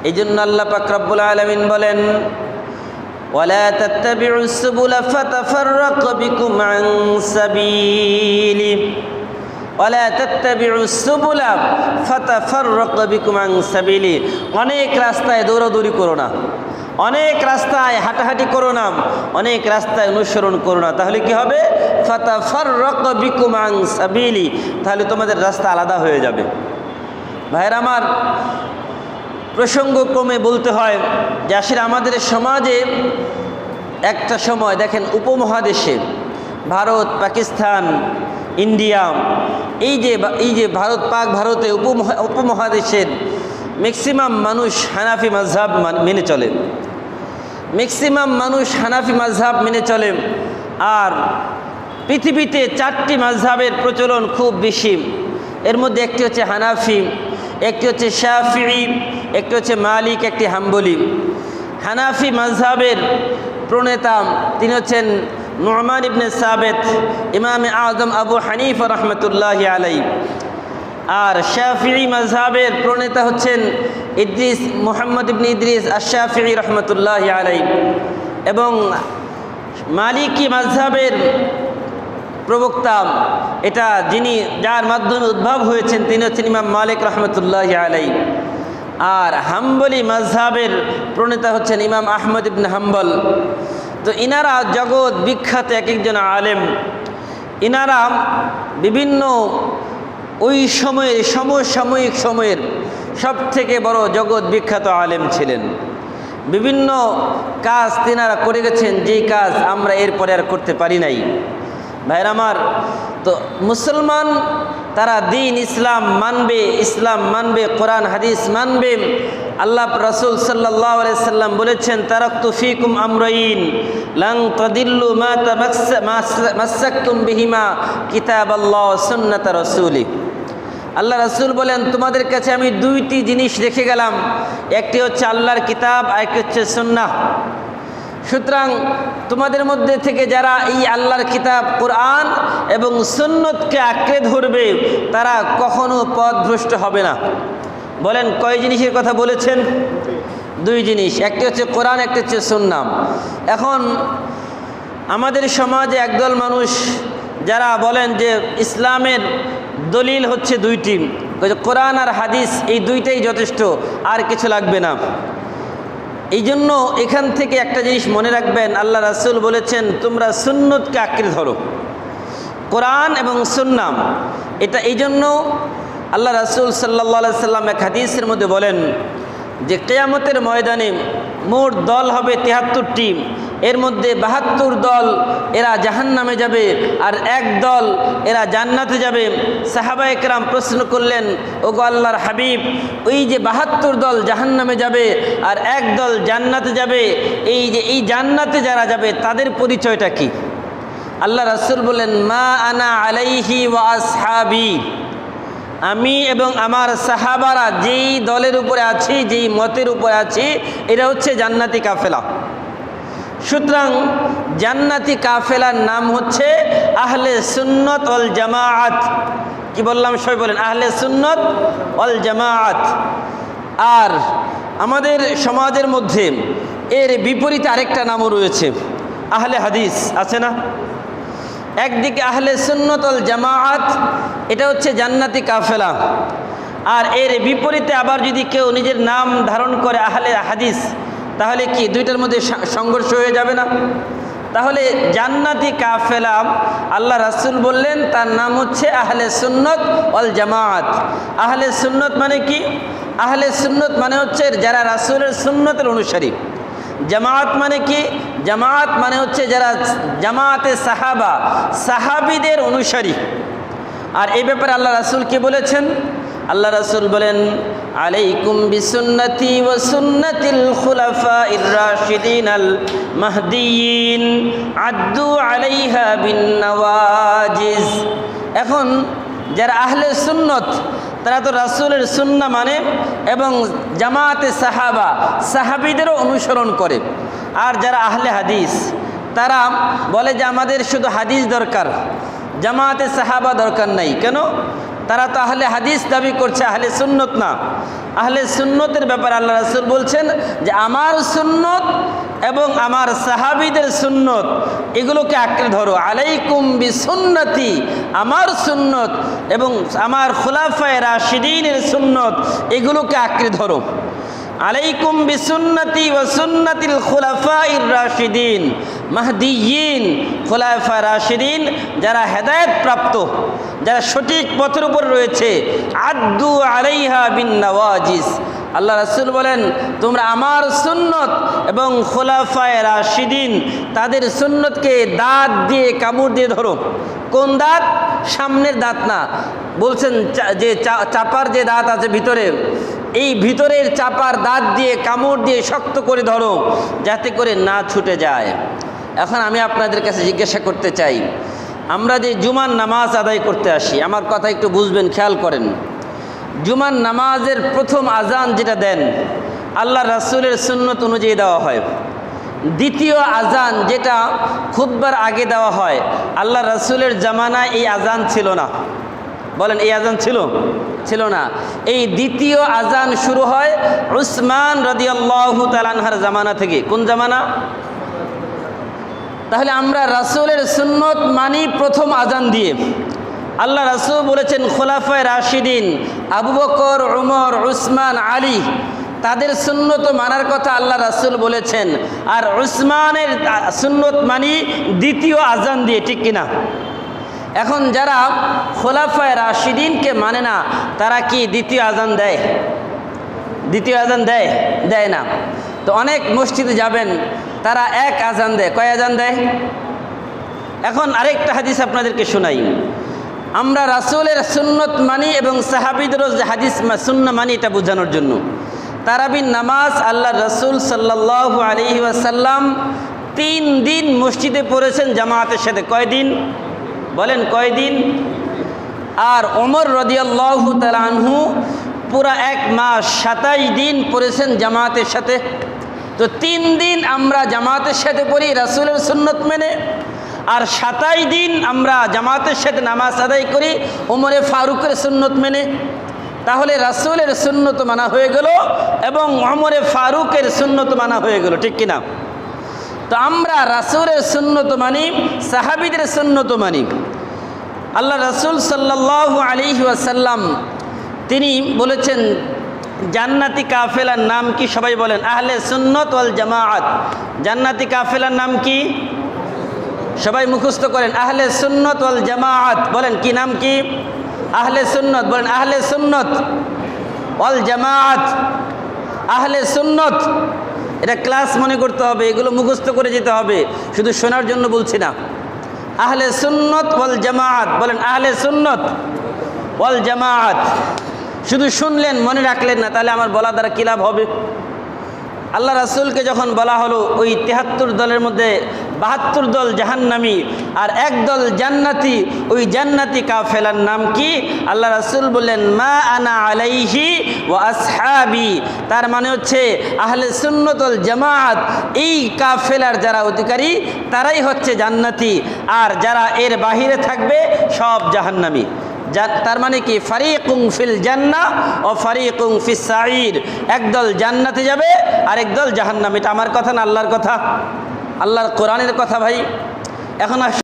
এই জন্য আল্লাহ পাক রব্বুল আলামিন বলেন, ওয়ালা তাত্তাবিউস সুবুলা ফাতাফাররাক বিকুম আন সাবিলি, ওয়ালা তাত্তাবিউস সুবুলা ফাতাফাররাক বিকুম আন সাবিলি। অনেক রাস্তায় দৌড়াদৌড়ি করো না, অনেক রাস্তায় হাঁটাহাঁটি করো না, অনেক রাস্তায় অনুসরণ করো না, তাহলে কি হবে? ফাতাফাররাক বিকুম আন সাবিলি, তাহলে তোমাদের রাস্তা আলাদা হয়ে যাবে। ভাইরা আমার, প্রসঙ্গক্রমে বলতে হয় যে আসলে আমাদের সমাজে একটা সময় দেখেন উপমহাদেশে ভারত, পাকিস্তান, ইন্ডিয়া, এই যে ভারতে উপমহাদেশের ম্যাক্সিমাম মানুষ হানাফি মাযহাব মেনে চলে, ম্যাক্সিমাম মানুষ হানাফি মাযহাব মেনে চলে। আর পৃথিবীতে 4টি মাযহাবের প্রচলন খুব বেশি। এর মধ্যে একটি হচ্ছে হানাফি, একটি হচ্ছে শাফিঈ, একটি হচ্ছে মালিক, একটি হাম্বলি। হানাফি মাযহাবের প্রণেতা তিনি হচ্ছেন নু'মান ইবনে সাবিত, ইমামে আযম আবু হানিফা রাহমাতুল্লাহি আলাইহি। আর শাফিঈ মাযহাবের প্রণেতা হচ্ছেন ইদ্রিস, মুহাম্মদ ইবনে ইদ্রিস আশ-শাফিঈ রাহমাতুল্লাহি আলাইহি। এবং মালিকি মাযহাবের প্রবক্তা, এটা যার মাধ্যমে উদ্ভব হয়েছেন তিনি হচ্ছেন ইমাম মালিক রাহমাতুল্লাহি আলাইহি। আর হাম্বলি মাযহাবের প্রণেতা হচ্ছেন ইমাম আহমদ ইবনে হাম্বল। তো ইনারা জগৎ বিখ্যাত এক একজন আলেম। ইনারা বিভিন্ন ওই সময়ের সমসাময়িক সময়ের সবথেকে বড় জগৎ বিখ্যাত আলেম ছিলেন। বিভিন্ন কাজ তিনারা করে গেছেন, যেই কাজ আমরা এরপরে আর করতে পারি নাই। ভাইরা আমার, তো মুসলমান তারা দিন ইসলাম মানবে, কোরআন হাদিস মানবে। আল্লাহ রাসূল সাল্লাল্লাহু আলাইহি সাল্লাম বলেছেন, তারাকতু ফীকুম আমরাইন লান তাদিল্লু মা তামাসসাকতুম বিহিমা কিতাবাল্লাহ ওয়া সুন্নাত রাসূলি। আল্লাহ রাসূল বলেন, তোমাদের কাছে আমি 2টি জিনিস রেখে গেলাম, একটি হচ্ছে আল্লাহর কিতাব, আর একটি হচ্ছে সুন্নাহ। সুতরাং তোমাদের মধ্যে থেকে যারা এই আল্লাহর কিতাব কোরআন এবং সুন্নতকে আঁকড়ে ধরবে তারা কখনো পথভ্রষ্ট হবে না। বলেন কয় জিনিসের কথা বলেছেন? 2 জিনিস, একটি হচ্ছে কোরআন, একটি হচ্ছে সুন্নাহ। এখন আমাদের সমাজে একদল মানুষ যারা বলেন যে ইসলামের দলিল হচ্ছে 2টি, কোরআন আর হাদিস, এই 2টাই যথেষ্ট, আর কিছু লাগবে না। এই জন্য এখান থেকে একটা জিনিস মনে রাখবেন, আল্লাহ রাসূল বলেছেন তোমরা সুন্নতকে আঁকড়ে ধরো, কোরআন এবং সুন্নাহ। এটা এই জন্য আল্লাহ রাসূল সাল্লাল্লাহু আলাইহি সাল্লাম এক হাদিসের মধ্যে বলেন যে কিয়ামতের ময়দানে মোট দল হবে 73টি, এর মধ্যে 72 দল এরা জাহান্নামে যাবে, আর 1 দল এরা জান্নাতে যাবে। সাহাবায়ে কেরাম প্রশ্ন করলেন, ওগো আল্লাহর হাবিব, ওই যে 72 দল জাহান্নামে যাবে আর 1 দল জান্নাতে যাবে, এই জান্নাতে যারা যাবে তাদের পরিচয়টা কি? আল্লাহ রাসূল বলেন, মা আনা আলাইহি ওয়া আসহাবি, আমি এবং আমার সাহাবারা যেই দলের উপরে আছি, যেই মতের উপরে আছি, এটা হচ্ছে জান্নাতি কাফেলা। সুতরাং জান্নাতি কাফেলার নাম হচ্ছে আহলে সুন্নত ওয়াল জামাআত। কি বললাম? সবাই বলেন আহলে সুন্নত ওয়াল জামাআত। আর আমাদের সমাজের মধ্যে এর বিপরীতে আরেকটা নামও রয়েছে, আহলে হাদিস, আছে না? একদিকে আহলে সুন্নত ওয়াল জামাআত, এটা হচ্ছে জান্নাতি কাফেলা। আর এর বিপরীতে আবার যদি কেউ নিজের নাম ধারণ করে আহলে হাদিস, তাহলে কি 2টার মধ্যে সংঘর্ষ হয়ে যাবে না? তাহলে জান্নাতি কাফেলা আল্লাহ রাসূল বললেন তার নাম হচ্ছে আহলে সুন্নত ওয়াল জামাআত। আহলে সুন্নত মানে কি? আহলে সুন্নত মানে হচ্ছে যারা রাসূলের সুন্নতের অনুসারী। জামাআত মানে কি? জামাআত মানে হচ্ছে যারা জামাআতে সাহাবীদের অনুসারী। আর এই ব্যাপারে আল্লাহ রাসূল কি বলেছেন? আল্লাহ রাসূল বলেন, আলাইকুম বিসুন্নতি ওয়া সুন্নাতিল খুলাফাইর রাশিদিনাল মাহদিয়িন আদ্দু আলাইহা বিন্নাওয়াজিজ। এখন যারা আহলে সুন্নত তারা তো রাসূলের সুন্নাহ মানে এবং জামাতে সাহাবীদেরও অনুসরণ করে। আর যারা আহলে হাদিস তারা বলে যে আমাদের শুধু হাদিস দরকার, জামাতে সাহাবা দরকার নাই। কেন? তারা তো আহলে হাদিস দাবি করছে, আহলে সুন্নত না। আহলে সুন্নতের ব্যাপারে আল্লাহ রাসূল বলছেন যে আমার সুন্নত এবং আমার সাহাবীদের সুন্নত এগুলোকে আঁকড়ে ধরো। আলাইকুম বিসুন্নতি, আমার সুন্নত এবং আমার খুলাফায়ে রাশিদিনের সুন্নত এগুলোকে আঁকড়ে ধরো। আলাইকুম বিসুন্নতি ওয়া সুন্নাতিল খুলাফাইর রাশিদিন মাহদিয়িন, খুলাফা রাশিদিন যারা হেদায়েত প্রাপ্ত, যারা সঠিক পথের উপর রয়েছে, আদ্দু আলাইহা বিন নওয়াজিস। আল্লাহ রাসূল বলেন তোমরা আমার সুন্নত এবং খুলাফায়ে রাশিদিন তাদের সুন্নতকে দাঁত দিয়ে কামড় দিয়ে ধরো। কোন দাঁত? সামনের দাঁত না, বলছেন যে চাপার যে দাঁত আছে ভিতরে, এই ভিতরের চাপার দাঁত দিয়ে কামড় দিয়ে শক্ত করে ধরো যাতে করে না ছুটে যায়। এখন আমি আপনাদের কাছে জিজ্ঞাসা করতে চাই, আমরা যে জুমার নামাজ আদায় করতে আসি, আমার কথা একটু বুঝবেন, খেয়াল করেন। জুমার নামাজের প্রথম আজান যেটা দেন আল্লাহ রাসূলের সুন্নত অনুযায়ী দেওয়া হয়। দ্বিতীয় আজান যেটা খুতবার আগে দেওয়া হয়, আল্লাহ রাসূলের জামানায় এই আজান ছিল না। বলেন, এই আজান ছিল না। এই দ্বিতীয় আজান শুরু হয় উসমান রাদিয়াল্লাহু তাআলা আনহুর জামানা থেকে। কোন জামানা? তাহলে আমরা রাসূলের সুন্নত মানি প্রথম আজান দিয়ে। আল্লাহ রাসূল বলেছেন খুলাফায়ে রাশিদিন আবু বকর, উমর, উসমান, আলী তাদের সুন্নত মানার কথা আল্লাহ রাসূল বলেছেন, আর উসমানের সুন্নত মানি দ্বিতীয় আজান দিয়ে, ঠিক কিনা? এখন যারা খুলাফায়ে রাশিদিনকে মানে না তারা কি দ্বিতীয় আজান দেয়? দ্বিতীয় আজান দেয় না। তো অনেক মসজিদে যাবেন তারা এক আজান দেয়। কয় আজান দেয়? এখন আরেকটা হাদিস আপনাদেরকে শোনাই। আমরা রাসূলের সুন্নত মানি এবং সাহাবীদেরও যে হাদিস সুন্নাহ মানি এটা বোঝানোর জন্য। তারাবির নামাজ আল্লাহ রাসূল সাল্লাল্লাহু আলাইহি ওয়াসাল্লাম 3 দিন মসজিদে পড়েছেন জামাতের সাথে। কয় দিন? বলেন কয় দিন? আর ওমর রাদিয়াল্লাহু তাআলা আনহু পুরা 1 মাস 27 দিন পড়েছেন জামাতের সাথে। তো 3 দিন আমরা জামাতের সাথে পড়ি রাসূলের সুন্নত মেনে, আর 27 দিন আমরা জামাতের সাথে নামাজ আদায় করি ওমরে ফারুকের সুন্নত মেনে। তাহলে রাসূলের সুন্নত মানা হয়ে গেল এবং ওমরে ফারুকের সুন্নত মানা হয়ে গেল, ঠিক কিনা? তো আমরা রাসূলের সুন্নত মানি, সাহাবীদের সুন্নত মানি। আল্লাহ রাসূল সাল্লাল্লাহু আলাইহি ওয়াসাল্লাম তিনি বলেছেন জান্নাতি কাফেলার নাম কি? সবাই বলেন, আহলে সুন্নত ওয়াল জামাআত। জান্নাতি কাফেলার নাম কি? সবাই মুখস্থ করেন, আহলে সুন্নত ওয়াল জামাআত। বলেন কি নাম কি? আহলে সুন্নত। বলেন আহলে সুন্নত ওয়াল জামাআত। আহলে সুন্নত, এটা ক্লাস মনে করতে হবে, এগুলো মুখস্থ করে যেতে হবে, শুধু শোনার জন্য বলছি না। আহলে সুন্নত ওয়াল জামাআত। বলেন আহলে সুন্নত ওয়াল জামাআত। শুধু শুনলেন, মনে রাখলেন না, তাহলে আমার বলা দ্বারা কী লাভ হবে? আল্লাহ রাসূলকে যখন বলা হলো ওই ৭৩ দলের মধ্যে ৭২ দল জাহান্নামী আর 1 দল জান্নাতি, ওই জান্নাতি কাফেলার নাম কি? আল্লাহ রাসূল বললেন মা আনা আলাইহি ওয়া আসহাবি। তার মানে হচ্ছে আহলে সুন্নাত ওয়াল জামাআত এই কাফেলার যারা অধিকারী তারাই হচ্ছে জান্নাতি, আর যারা এর বাহিরে থাকবে সব জাহান্নামী। তার মানে কি? ফারিকুম ফিল জান্নাহ ও ফারিকুম ফিস সাঈর। একদল জান্নাতে যাবে আর একদল জাহান্নামে। এটা আমার কথা না, আল্লাহর কথা, আল্লাহর কোরআনের কথা ভাই। এখন